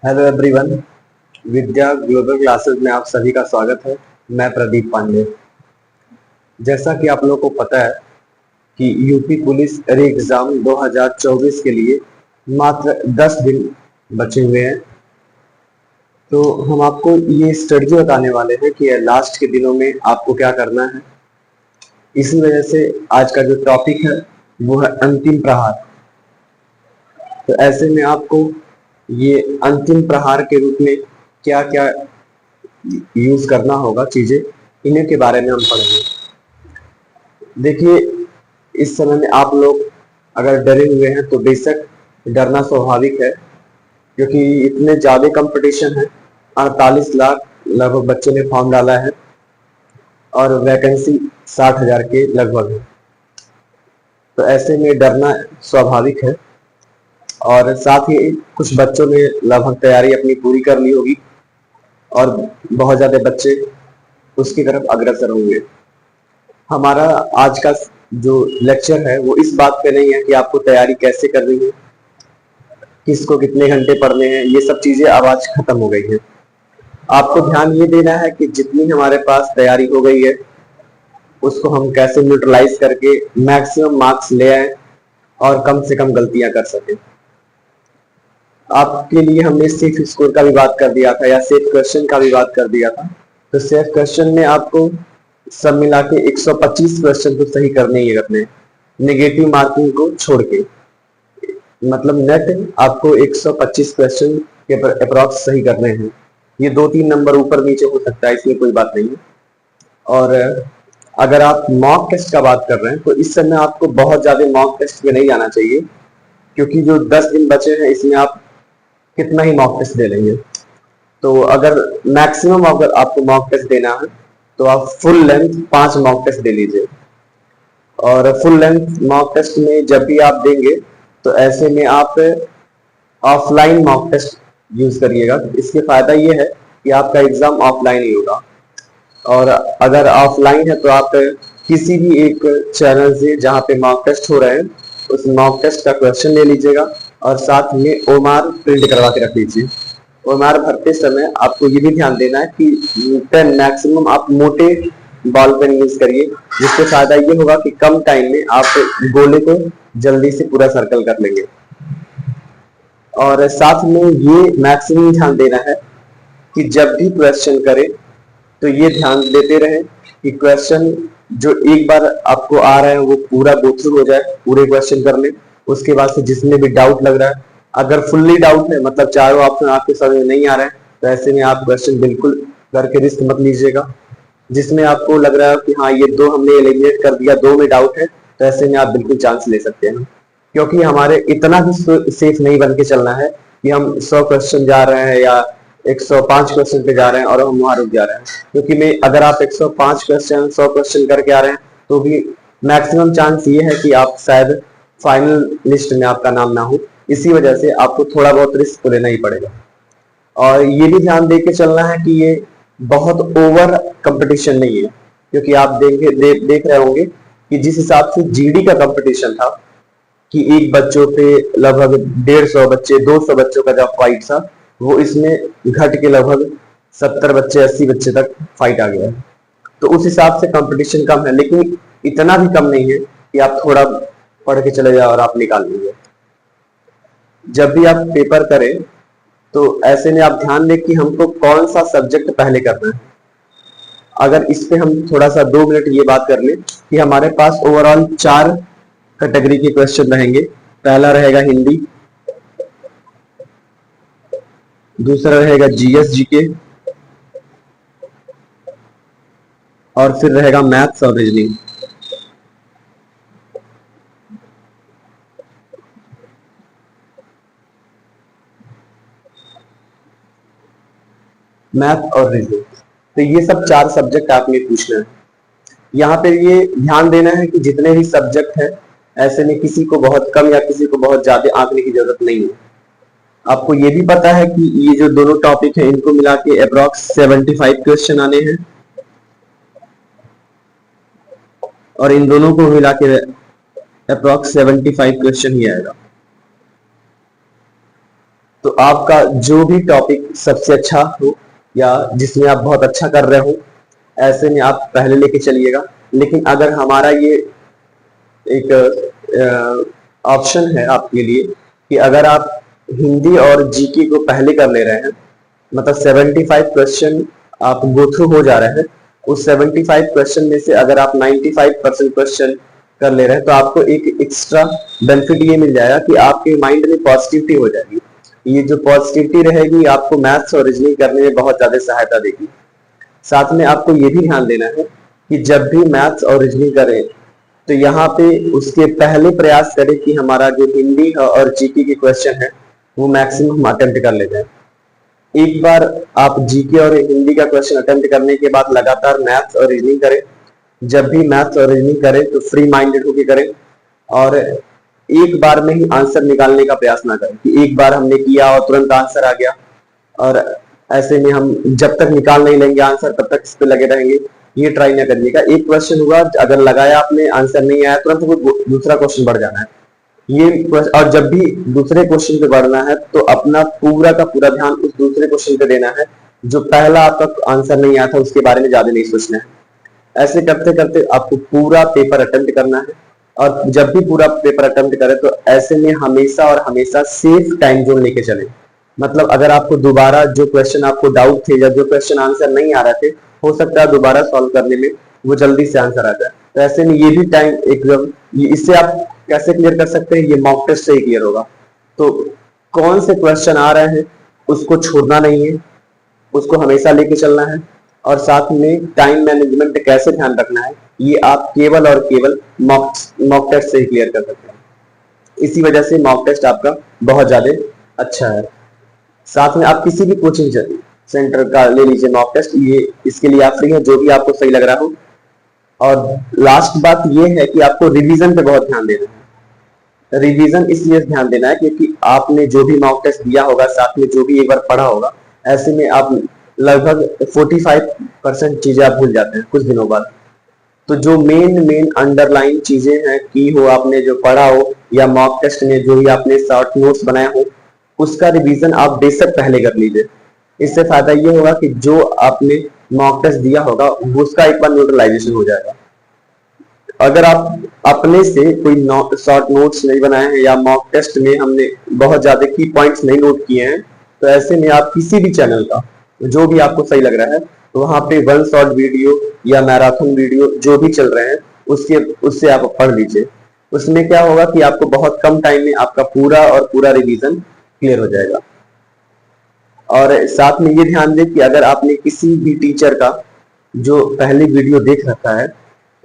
Hello everyone. Vidya Global Classes में आप सभी का स्वागत है। मैं प्रदीप पांडे। जैसा कि आप लोगों को पता है कि यूपी पुलिस री एग्जाम 2024 के लिए मात्र 10 दिन बचे हुए हैं। तो हम आपको ये स्ट्रेटजी बताने वाले हैं कि लास्ट के दिनों में आपको क्या करना है। इसी वजह से आज का जो टॉपिक है वो है अंतिम प्रहार। तो ऐसे में आपको ये अंतिम प्रहार के रूप में क्या क्या यूज करना होगा चीजें, इन्हीं के बारे में हम पढ़ेंगे। देखिए, इस समय में आप लोग अगर डरे हुए हैं तो बेशक डरना स्वाभाविक है, क्योंकि इतने ज्यादा कंपटीशन है। 48 लाख लगभग बच्चों ने फॉर्म डाला है और वैकेंसी 60,000 के लगभग है। तो ऐसे में डरना स्वाभाविक है। और साथ ही कुछ बच्चों ने लगभग तैयारी अपनी पूरी कर ली होगी और बहुत ज्यादा बच्चे उसकी तरफ अग्रसर होंगे। हमारा आज का जो लेक्चर है वो इस बात पे नहीं है कि आपको तैयारी कैसे करनी है, किसको कितने घंटे पढ़ने हैं, ये सब चीजें अब आज खत्म हो गई है। आपको ध्यान ये देना है कि जितनी हमारे पास तैयारी हो गई है उसको हम कैसे न्यूट्रलाइज करके मैक्सिमम मार्क्स ले आए और कम से कम गलतियां कर सकें। आपके लिए हमने सेफ स्कोर का भी बात कर दिया था या सेफ क्वेश्चन का भी बात कर दिया था। तो सेफ क्वेश्चन में आपको सब मिला के 125 क्वेश्चन तो सही करने ही रखने, नेगेटिव मार्किंग को छोड़ के। मतलब नेट आपको 125 क्वेश्चन के अप्रॉक्स सही करने हैं। ये 2-3 नंबर ऊपर नीचे हो सकता है, इसमें कोई बात नहीं है। और अगर आप मॉक टेस्ट का बात कर रहे हैं तो इस समय आपको बहुत ज्यादा मॉक टेस्ट में नहीं जाना चाहिए, क्योंकि जो 10 दिन बचे हैं इसमें आप कितना ही मॉक टेस्ट दे लेंगे। तो अगर मैक्सिमम अगर आपको मॉक टेस्ट देना है तो आप फुल लेंथ 5 मॉक टेस्ट दे लीजिए। और फुल लेंथ मॉक टेस्ट में जब भी आप देंगे तो ऐसे में आप ऑफलाइन मॉक टेस्ट यूज करिएगा। इसके फायदा ये है कि आपका एग्जाम ऑफलाइन ही होगा। और अगर ऑफलाइन है तो आप किसी भी एक चैनल से जहाँ पे मॉक टेस्ट हो रहे हैं उस मॉक टेस्ट का क्वेश्चन ले लीजिएगा और साथ में ओमार प्रिंट करवा के रख लीजिए। ओमार भरते समय आपको ये भी ध्यान देना है कि पेन मैक्सिमम आप मोटे बॉल पेन यूज करिए, जिससे फायदा ये होगा कि कम टाइम में आप गोले को जल्दी से पूरा सर्कल कर लेंगे। और साथ में ये मैक्सिमम ध्यान देना है कि जब भी क्वेश्चन करें तो ये ध्यान देते रहे कि क्वेश्चन जो एक बार आपको आ रहा है वो पूरा गो थ्रू हो जाए, पूरे क्वेश्चन कर ले। उसके बाद से जिसमें भी डाउट लग रहा है, अगर फुल्ली डाउट है मतलब चारों ऑप्शन आपके समझ में नहीं आ रहे हैं, तो ऐसे में आप क्वेश्चन बिल्कुल करके रिस्क मत लीजिएगा। जिसमें आपको लग रहा है कि हाँ ये 2 हमने एलिमिनेट कर दिया, 2 में डाउट है, तो ऐसे में आप बिल्कुल चांस ले सकते हैं। क्योंकि हमारे इतना भी सेफ नहीं बन के चलना है कि हम 100 क्वेश्चन जा रहे हैं या 105 क्वेश्चन पे जा रहे हैं और हम वहां रुक जा रहे हैं। क्योंकि मैं अगर आप 105 क्वेश्चन 100 क्वेश्चन करके आ रहे हैं तो भी मैक्सिमम चांस ये है कि आप शायद फाइनल लिस्ट में आपका नाम ना हो। इसी वजह से आपको थोड़ा बहुत रिस्क तो लेना ही पड़ेगा। और ये भी ध्यान दे के चलना है कि ये बहुत ओवर कंपटीशन नहीं है, क्योंकि आप देख रहे होंगे कि जिस हिसाब से जीडी का कंपटीशन था कि एक बच्चों पे लगभग 150 बच्चे 200 बच्चों का जब फाइट था, वो इसमें घट के लगभग 70 बच्चे 80 बच्चे तक फाइट आ गया है। तो उस हिसाब से कंपटीशन कम है, लेकिन इतना भी कम नहीं है कि आप थोड़ा पढ़ के चले जाओ और आप निकाल लीजिए। जब भी आप पेपर करें तो ऐसे में आप ध्यान दें कि हमको कौन सा सब्जेक्ट पहले करना है। अगर इस पे हम थोड़ा सा 2 मिनट ये बात कर लें कि हमारे पास ओवरऑल 4 कैटेगरी के क्वेश्चन रहेंगे। पहला रहेगा हिंदी, दूसरा रहेगा जीएस जीके, और फिर रहेगा मैथ्स और रीजनिंग। मैथ और रीजनिंग, तो ये सब 4 सब्जेक्ट आपने पूछना है। यहाँ पे ये ध्यान देना है कि जितने भी सब्जेक्ट हैं ऐसे में किसी को बहुत कम या किसी को बहुत ज्यादा आंकने की जरूरत नहीं है। आपको ये भी पता है कि ये जो दोनों टॉपिक है इनको मिला के अप्रॉक्स 75 क्वेश्चन आने हैं और इन दोनों को मिला के अप्रॉक्स 75 क्वेश्चन ही आएगा। तो आपका जो भी टॉपिक सबसे अच्छा हो या जिसमें आप बहुत अच्छा कर रहे हो, ऐसे में आप पहले लेके चलिएगा। लेकिन अगर हमारा ये एक ऑप्शन है आपके लिए कि अगर आप हिंदी और जीके को पहले कर ले रहे हैं, मतलब 75 क्वेश्चन आप गो थ्रू हो जा रहे हैं, उस 75 क्वेश्चन में से अगर आप 95% क्वेश्चन कर ले रहे हैं, तो आपको एक एक्स्ट्रा बेनिफिट ये मिल जाएगा कि आपके माइंड में पॉजिटिविटी हो जाएगी। ये जो पॉजिटिविटी रहेगी आपको मैथ्स और रीजनिंग करने में बहुत ज्यादा सहायता देगी। साथ में आपको ये भी ध्यान देना है कि जब भी मैथ्स और रीजनिंग करें तो यहाँ पे उसके पहले प्रयास करें कि हमारा जो हिंदी और जीके के क्वेश्चन है वो मैक्सिमम अटेम्प्ट कर लेते हैं। एक बार आप जीके और हिंदी का क्वेश्चन अटेम्प्ट करने के बाद लगातार मैथ्स और रीजनिंग करें। जब भी मैथ्स और रीजनिंग करें तो फ्री माइंडेड होकर करें और एक बार में ही आंसर निकालने का प्रयास ना करें कि एक बार हमने किया और तुरंत आंसर आ गया, और ऐसे में हम जब तक निकाल नहीं लेंगे आंसर तब तक इस पे लगे रहेंगे। ये ट्राई ना करिएगा। एक क्वेश्चन हुआ, अगर लगाया आपने आंसर नहीं आया, तुरंत वो दूसरा क्वेश्चन बढ़ जाना है। और जब भी दूसरे क्वेश्चन पे बढ़ना है तो अपना पूरा का पूरा ध्यान उस दूसरे क्वेश्चन पे देना है। जो पहला आपका आंसर नहीं आया था उसके बारे में ज्यादा नहीं सोचना है। ऐसे करते करते आपको पूरा पेपर अटेम्प्ट करना है, और जब भी पूरा पेपर अटेम्प्ट करें तो ऐसे में हमेशा और हमेशा सेफ टाइम जोन लेके चले। मतलब अगर आपको दोबारा जो क्वेश्चन आपको डाउट थे या जो क्वेश्चन आंसर नहीं आ रहे थे, हो सकता है दोबारा सॉल्व करने में वो जल्दी से आंसर आ जाए। तो ऐसे में ये भी टाइम एकदम, इससे आप कैसे क्लियर कर सकते हैं, ये मॉक टेस्ट से ही क्लियर होगा। तो कौन से क्वेश्चन आ रहे हैं उसको छोड़ना नहीं है, उसको हमेशा लेके चलना है, और साथ में टाइम मैनेजमेंट कैसे ध्यान रखना है ये आप केवल और केवल मॉक टेस्ट से ही क्लियर कर सकते हैं। इसी वजह से मॉक टेस्ट आपका बहुत ज्यादा अच्छा है। साथ में आप किसी भी कोचिंग सेंटर का ले लीजिए मॉक टेस्ट, ये इसके लिए आप फ्री है, जो भी आपको सही लग रहा हो। और लास्ट बात ये है कि आपको रिवीजन पे बहुत ध्यान देना है। रिवीजन इसलिए ध्यान देना है क्योंकि आपने जो भी मॉक टेस्ट दिया होगा, साथ में जो भी एक बार पढ़ा होगा, ऐसे में आप लगभग 45% चीजें आप भूल जाते हैं कुछ दिनों बाद। तो जो मेन अंडरलाइन चीजें हैं की हो, आपने जो पढ़ा हो या मॉक टेस्ट में जो भी आपने शॉर्ट नोट्स बनाए हो, उसका रिवीजन आप बेशक पहले कर लीजिए। इससे फायदा ये होगा कि जो आपने मॉक टेस्ट दिया होगा उसका एक बार न्यूट्रलाइजेशन हो जाएगा। अगर आप अपने से कोई शॉर्ट नोट्स नहीं बनाए हैं या मॉक टेस्ट में हमने बहुत ज्यादा की पॉइंट्स नहीं नोट किए हैं, तो ऐसे में आप किसी भी चैनल का जो भी आपको सही लग रहा है, तो वहां पे वन शॉट वीडियो या मैराथन वीडियो जो भी चल रहे हैं उससे आप पढ़ लीजिए। उसमें क्या होगा कि आपको बहुत कम टाइम में आपका पूरा और पूरा रिवीजन क्लियर हो जाएगा। और साथ में ये ध्यान दें कि अगर आपने किसी भी टीचर का जो पहले वीडियो देख रखा है,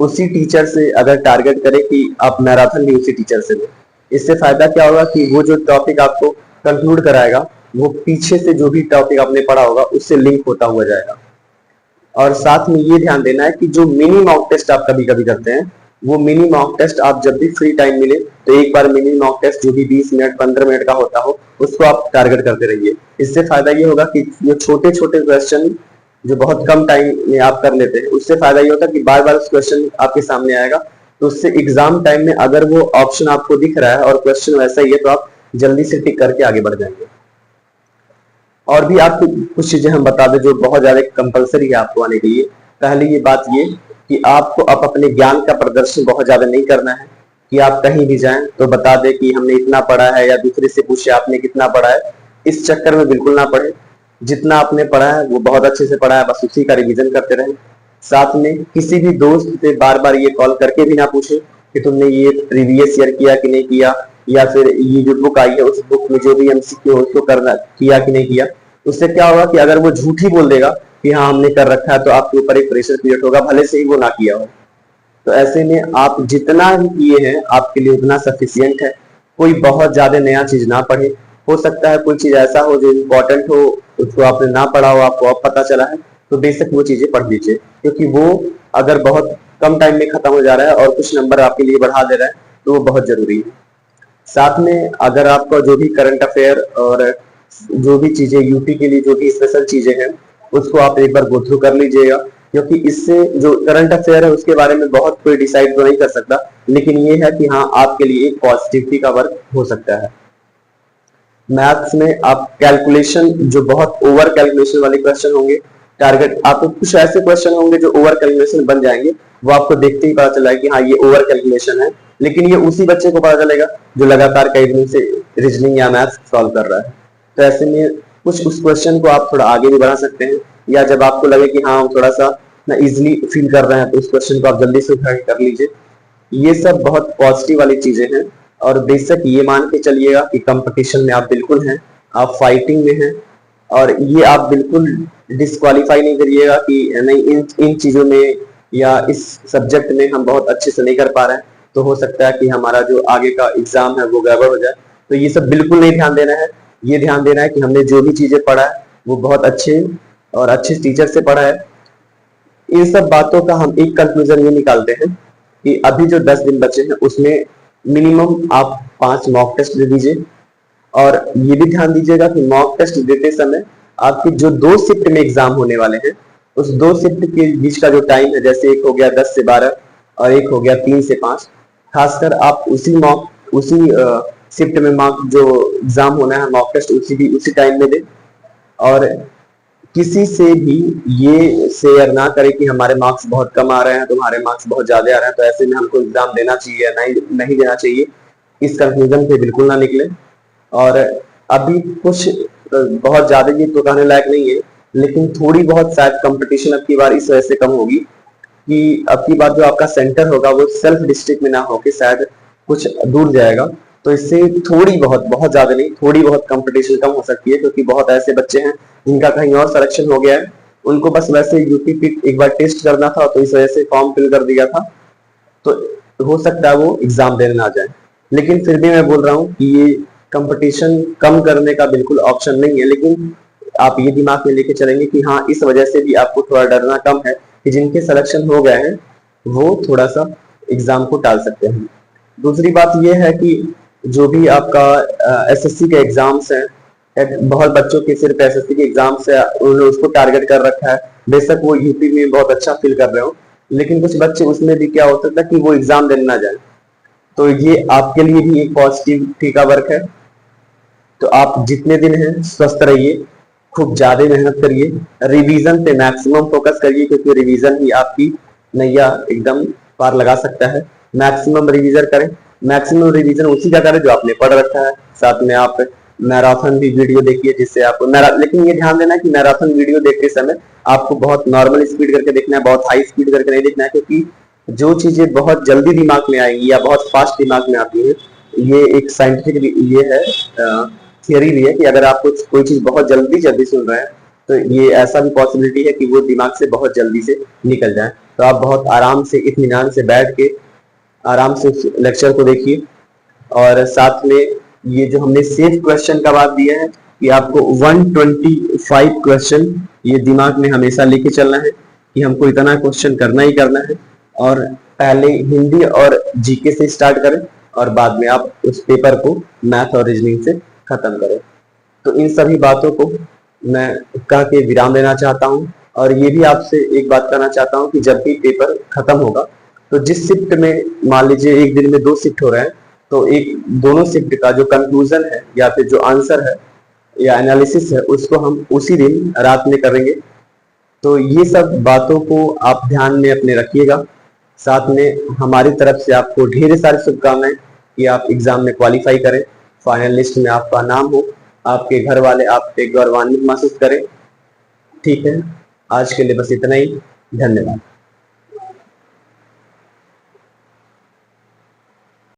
उसी टीचर से अगर टारगेट करें कि आप मैराथन भी उसी टीचर से लें, इससे फायदा क्या होगा कि वो जो टॉपिक आपको कंक्लूड कराएगा वो पीछे से जो भी टॉपिक आपने पढ़ा होगा उससे लिंक होता हुआ जाएगा। और साथ में ये ध्यान देना है कि जो मिनी मॉक टेस्ट आप कभी कभी करते हैं, वो मिनी मॉक टेस्ट आप जब भी फ्री टाइम मिले तो एक बार मिनी मॉक टेस्ट जो भी 20 मिनट 15 मिनट का होता हो उसको आप टारगेट करते रहिए। इससे फायदा ये होगा कि जो छोटे छोटे क्वेश्चन जो बहुत कम टाइम में आप कर लेते हैं, उससे फायदा ये होता है कि बार बार उस क्वेश्चन आपके सामने आएगा, तो उससे एग्जाम टाइम में अगर वो ऑप्शन आपको दिख रहा है और क्वेश्चन वैसा ही है तो आप जल्दी से टिक करके आगे बढ़ जाएंगे। और भी आपको कुछ चीजें हम बता दें जो बहुत ज्यादा कंपलसरी है आपको आने के लिए। पहली ये बात ये कि आपको अब अपने ज्ञान का प्रदर्शन बहुत ज्यादा नहीं करना है कि आप कहीं भी जाएं तो बता दें कि हमने इतना पढ़ा है, या दूसरे से पूछे आपने कितना पढ़ा है। इस चक्कर में बिल्कुल ना पढ़े। जितना आपने पढ़ा है वो बहुत अच्छे से पढ़ा है, बस उसी का रिवीजन करते रहें। साथ में किसी भी दोस्त से बार बार ये कॉल करके भी ना पूछे कि तुमने ये प्रीवियस ईयर किया कि नहीं किया, या फिर ये जो बुक आई है उस बुक में जो भी एमसीक्यू है उसको करना किया कि नहीं किया। उससे क्या होगा कि अगर वो झूठ ही बोल देगा कि हाँ हमने कर रखा है, तो आपके ऊपर एक प्रेशर क्रिएट होगा, भले से ही वो ना किया हो। तो ऐसे में आप जितना ही किए हैं आपके लिए उतना सफिशियंट है। कोई बहुत ज्यादा नया चीज ना पढ़े। हो सकता है कोई चीज ऐसा हो जो इम्पोर्टेंट हो, उसको आपने ना पढ़ा हो, आपको अब पता चला है, तो बेशक वो चीजें पढ़ लीजिए, क्योंकि वो अगर बहुत कम टाइम में खत्म हो जा रहा है और कुछ नंबर आपके लिए बढ़ा दे रहा है तो वो बहुत जरूरी है। साथ में अगर आपका जो भी करंट अफेयर और जो भी चीजें यूपी के लिए जो भी स्पेशल चीजें हैं उसको आप एक बार गो थ्रू कर लीजिएगा, क्योंकि इससे जो करंट अफेयर है उसके बारे में बहुत कोई डिसाइड तो नहीं कर सकता, लेकिन ये है कि हाँ आपके लिए एक पॉजिटिविटी का वर्क हो सकता है। मैथ्स में आप कैलकुलेशन, जो बहुत ओवर कैलकुलेशन वाले क्वेश्चन होंगे, टारगेट आपको कुछ ऐसे क्वेश्चन होंगे जो ओवर कैलकुलेशन बन जाएंगे, वो आपको देखते ही पता चला कि हाँ ये ओवर कैलकुलेशन है, लेकिन ये उसी बच्चे को पता चलेगा जो लगातार कई दिनों से रीजनिंग या मैथ्स सॉल्व कर रहा है। तो ऐसे में कुछ उस क्वेश्चन को आप थोड़ा आगे भी बढ़ा सकते हैं, या जब आपको लगे कि हाँ थोड़ा सा ना इजिली फील कर रहे हैं तो उस क्वेश्चन को आप जल्दी से उठा के कर लीजिए। ये सब बहुत पॉजिटिव वाली चीजें हैं। और बेशक ये मान के चलिएगा कि कंपटीशन में आप बिल्कुल हैं, आप फाइटिंग में हैं, और ये आप बिल्कुल डिस्क्वालीफाई नहीं करिएगा कि नहीं इन चीजों में या इस सब्जेक्ट में हम बहुत अच्छे से नहीं कर पा रहे हैं, तो हो सकता है कि हमारा जो आगे का एग्जाम है वो गड़बड़ हो जाए। तो ये सब बिल्कुल नहीं ध्यान देना है। ये ध्यान देना है कि हमने जो भी चीजें पढ़ा है वो बहुत अच्छे और अच्छे टीचर से पढ़ा है। इन सब बातों का हम एक कंक्लूजन ये निकालते हैं कि अभी जो 10 दिन बचे हैं उसमें मिनिमम आप 5 मॉक टेस्ट दे दीजिए। और ये भी ध्यान दीजिएगा कि मॉक टेस्ट देते समय आपके जो 2 शिफ्ट में एग्जाम होने वाले हैं, उस 2 शिफ्ट के बीच का जो टाइम है, जैसे एक हो गया 10 से 12 और एक हो गया 3 से 5, खासकर आप उसी शिफ्ट में मॉक जो एग्जाम होना है मॉक टेस्ट उसी टाइम में दे। और किसी से भी ये शेयर ना करे कि हमारे मार्क्स बहुत कम आ रहे हैं, तुम्हारे मार्क्स बहुत ज्यादा आ रहे हैं, तो ऐसे में हमको एग्जाम देना चाहिए या नहीं देना चाहिए, इस कंक्लूजन पे बिल्कुल ना निकले। और अभी कुछ बहुत ज्यादा ये तो कहने लायक नहीं है, लेकिन थोड़ी बहुत शायद कंपटीशन अब की बार इस वजह से कम होगी कि अब की बार जो आपका सेंटर होगा वो सेल्फ डिस्ट्रिक्ट में ना होके शायद कुछ दूर जाएगा। तो इससे थोड़ी बहुत ज्यादा नहीं, थोड़ी बहुत कंपटीशन कम हो सकती है, क्योंकि बहुत ऐसे बच्चे हैं जिनका कहीं और सिलेक्शन हो गया है, उनको बस वैसे यूपी पिट एक बार टेस्ट करना था तो इस वजह से फॉर्म फिल कर दिया था, तो हो सकता है वो एग्जाम देने ना जाए। लेकिन फिर भी मैं बोल रहा हूँ कि ये कंपटीशन कम करने का बिल्कुल ऑप्शन नहीं है, लेकिन आप ये दिमाग में लेके चलेंगे कि हाँ इस वजह से भी आपको थोड़ा डरना कम है कि जिनके सिलेक्शन हो गए हैं वो थोड़ा सा एग्जाम को टाल सकते हैं। दूसरी बात यह है कि जो भी आपका एसएससी के एग्जाम्स हैं, बहुत बच्चों के सिर्फ एसएससी के एग्जाम्स है उन्होंने उसको टारगेट कर रखा है, बेशक वो यूपी में बहुत अच्छा फील कर रहे हो, लेकिन कुछ बच्चे उसमें भी क्या हो सकता है कि वो एग्जाम देने ना जाए। तो ये आपके लिए भी एक पॉजिटिविटी का वर्क है। तो आप जितने दिन हैं स्वस्थ रहिए, खूब ज्यादा मेहनत करिए, रिवीजन पे मैक्सिमम फोकस करिए, क्योंकि रिवीजन ही आपकी नैया एकदम पार लगा सकता है। मैक्सिमम रिवीजन करें, मैक्सिमम रिवीजन उसी का करें जो आपने पढ़ रखा है। साथ में आप मैराथन भी वीडियो देखिए, जिससे आपको लेकिन ये ध्यान देना कि मैराथन वीडियो देखते समय आपको बहुत नॉर्मल स्पीड करके देखना है, बहुत हाई स्पीड करके नहीं देखना है, क्योंकि जो चीजें बहुत जल्दी दिमाग में आएंगी या बहुत फास्ट दिमाग में आती है, ये एक साइंटिफिक ये है थियरी भी है कि अगर आप कुछ कोई चीज बहुत जल्दी सुन रहे हैं तो ये ऐसा भी पॉसिबिलिटी है कि वो दिमाग से बहुत जल्दी से निकल जाए। तो आप बहुत आराम से इत्मीनान से बैठ के आराम से उस लेक्चर को देखिए। और साथ में ये जो हमने सेफ क्वेश्चन का बात दिया है कि आपको 125 क्वेश्चन ये दिमाग में हमेशा लेके चलना है कि हमको इतना क्वेश्चन करना ही करना है। और पहले हिंदी और जीके से स्टार्ट करें और बाद में आप उस पेपर को मैथ और रीजनिंग से खत्म करें। तो इन सभी बातों को मैं कह के विराम देना चाहता हूं। और ये भी आपसे एक बात करना चाहता हूं कि जब भी पेपर खत्म होगा तो जिस शिफ्ट में मान लीजिए एक दिन में 2 शिफ्ट हो रहे हैं, तो एक दोनों शिफ्ट का जो कंक्लूजन है या फिर जो आंसर है या एनालिसिस है उसको हम उसी दिन रात में करेंगे। तो ये सब बातों को आप ध्यान में अपने रखिएगा। साथ में हमारी तरफ से आपको ढेर सारी शुभकामनाएं कि आप एग्जाम में क्वालिफाई करें, फाइनल लिस्ट में आपका नाम हो, आपके घर वाले आप पे गौरवान्वित महसूस करें। ठीक है, आज के लिए बस इतना ही। धन्यवाद।